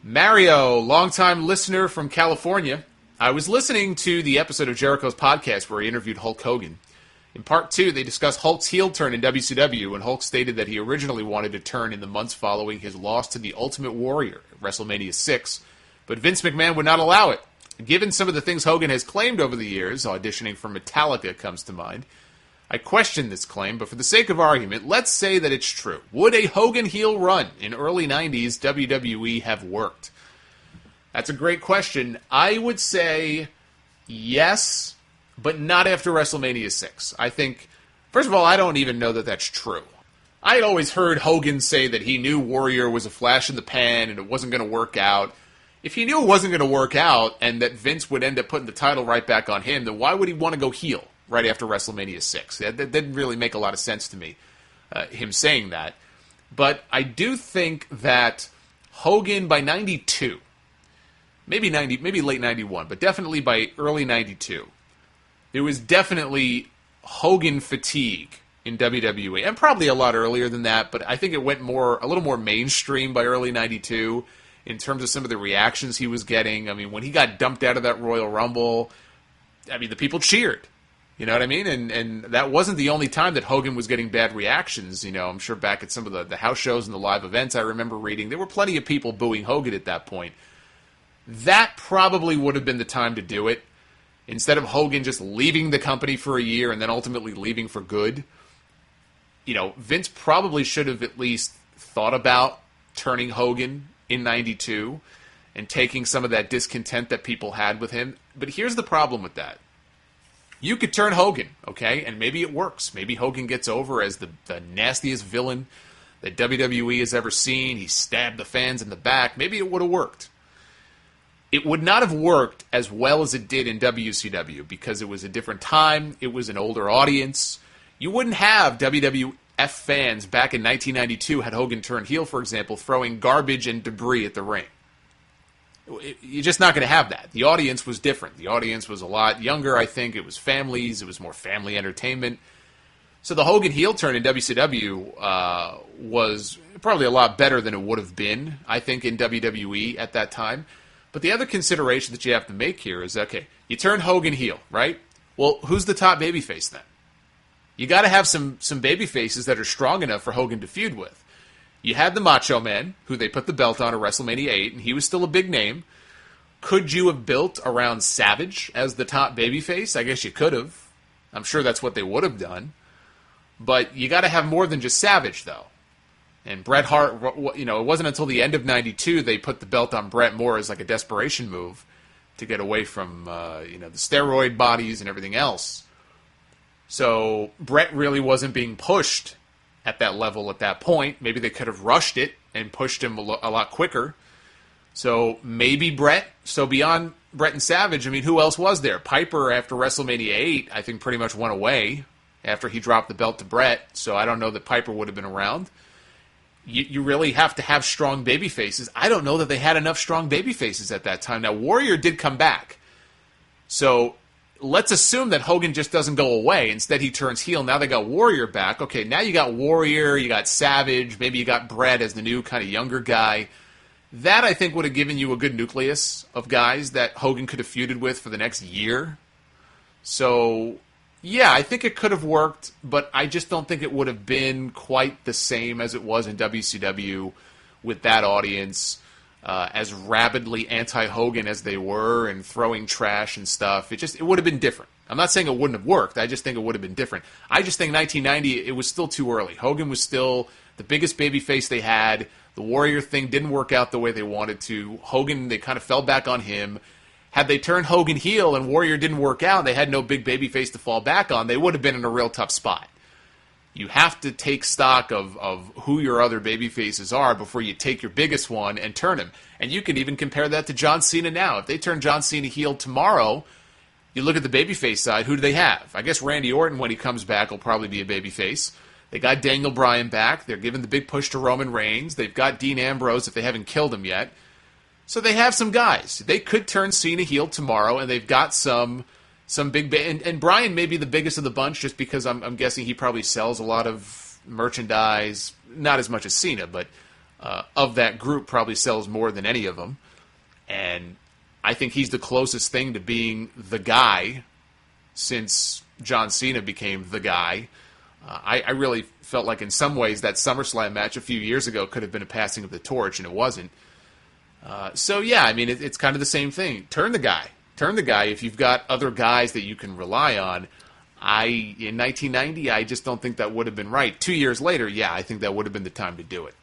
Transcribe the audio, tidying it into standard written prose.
Mario, longtime listener from California. I was listening to the episode of Jericho's podcast where he interviewed Hulk Hogan. In part 2, they discussed Hulk's heel turn in WCW, and Hulk stated that he originally wanted to turn in the months following his loss to the Ultimate Warrior at WrestleMania 6, but Vince McMahon would not allow it. Given some of the things Hogan has claimed over the years, auditioning for Metallica comes to mind, I question this claim, but for the sake of argument, let's say that it's true. Would a Hogan heel run in early 90s WWE have worked? That's a great question. I would say yes, but not after WrestleMania 6. I think, first of all, I don't even know that that's true. I had always heard Hogan say that he knew Warrior was a flash in the pan and it wasn't going to work out. If he knew it wasn't going to work out and that Vince would end up putting the title right back on him, then why would he want to go heel right after WrestleMania 6? That didn't really make a lot of sense to me, him saying that. But I do think that Hogan by 92, maybe late 91, but definitely by early 92, there was definitely Hogan fatigue in WWE, and probably a lot earlier than that, but I think it went a little more mainstream by early 92 in terms of some of the reactions he was getting. I mean, when he got dumped out of that Royal Rumble, I mean, the people cheered. You know what I mean? And that wasn't the only time that Hogan was getting bad reactions. You know, I'm sure back at some of the house shows and the live events I remember reading, there were plenty of people booing Hogan at that point. That probably would have been the time to do it. Instead of Hogan just leaving the company for a year and then ultimately leaving for good, you know, Vince probably should have at least thought about turning Hogan in 92 and taking some of that discontent that people had with him. But here's the problem with that. You could turn Hogan, okay, and maybe it works. Maybe Hogan gets over as the nastiest villain that WWE has ever seen. He stabbed the fans in the back. Maybe it would have worked. It would not have worked as well as it did in WCW because it was a different time. It was an older audience. You wouldn't have WWF fans back in 1992 had Hogan turned heel, for example, throwing garbage and debris at the ring. You're just not going to have that. The audience was different. The audience was a lot younger, I think. It was families. It was more family entertainment. So the Hogan heel turn in WCW was probably a lot better than it would have been, I think, in WWE at that time. But the other consideration that you have to make here is, okay, you turn Hogan heel, right? Well, who's the top babyface then? You got to have some babyfaces that are strong enough for Hogan to feud with. You had the Macho Man, who they put the belt on at WrestleMania 8, and he was still a big name. Could you have built around Savage as the top babyface? I guess you could have. I'm sure that's what they would have done. But you got to have more than just Savage, though. And Bret Hart, you know, it wasn't until the end of 92 they put the belt on Bret more as like a desperation move to get away from, the steroid bodies and everything else. So Bret really wasn't being pushed at that level at that point. Maybe they could have rushed it and pushed him a lot quicker. So maybe Bret. So beyond Bret and Savage, I mean, who else was there? Piper, after WrestleMania 8, I think pretty much went away after he dropped the belt to Bret. So I don't know that Piper would have been around. You really have to have strong baby faces. I don't know that they had enough strong baby faces at that time. Now, Warrior did come back. So let's assume that Hogan just doesn't go away. Instead, he turns heel. Now they got Warrior back. Okay, now you got Warrior, you got Savage, maybe you got Bret as the new kind of younger guy. That, I think, would have given you a good nucleus of guys that Hogan could have feuded with for the next year. So, yeah, I think it could have worked, but I just don't think it would have been quite the same as it was in WCW with that audience. As rabidly anti-Hogan as they were and throwing trash and stuff. It would have been different. I'm not saying it wouldn't have worked. I just think it would have been different. I just think 1990, it was still too early. Hogan was still the biggest babyface they had. The Warrior thing didn't work out the way they wanted to. Hogan, they kind of fell back on him. Had they turned Hogan heel and Warrior didn't work out, they had no big babyface to fall back on, they would have been in a real tough spot. You have to take stock of who your other babyfaces are before you take your biggest one and turn him. And you can even compare that to John Cena now. If they turn John Cena heel tomorrow, you look at the babyface side, who do they have? I guess Randy Orton, when he comes back, will probably be a babyface. They got Daniel Bryan back. They're giving the big push to Roman Reigns. They've got Dean Ambrose if they haven't killed him yet. So they have some guys. They could turn Cena heel tomorrow, and they've got some big... And Bryan may be the biggest of the bunch just because I'm guessing he probably sells a lot of merchandise. Not as much as Cena, but of that group probably sells more than any of them. And I think he's the closest thing to being the guy since John Cena became the guy. I really felt like in some ways that SummerSlam match a few years ago could have been a passing of the torch, and it wasn't. So yeah, I mean, it's kind of the same thing. Turn the guy. If you've got other guys that you can rely on. In 1990, I just don't think that would have been right. 2 years later, yeah, I think that would have been the time to do it.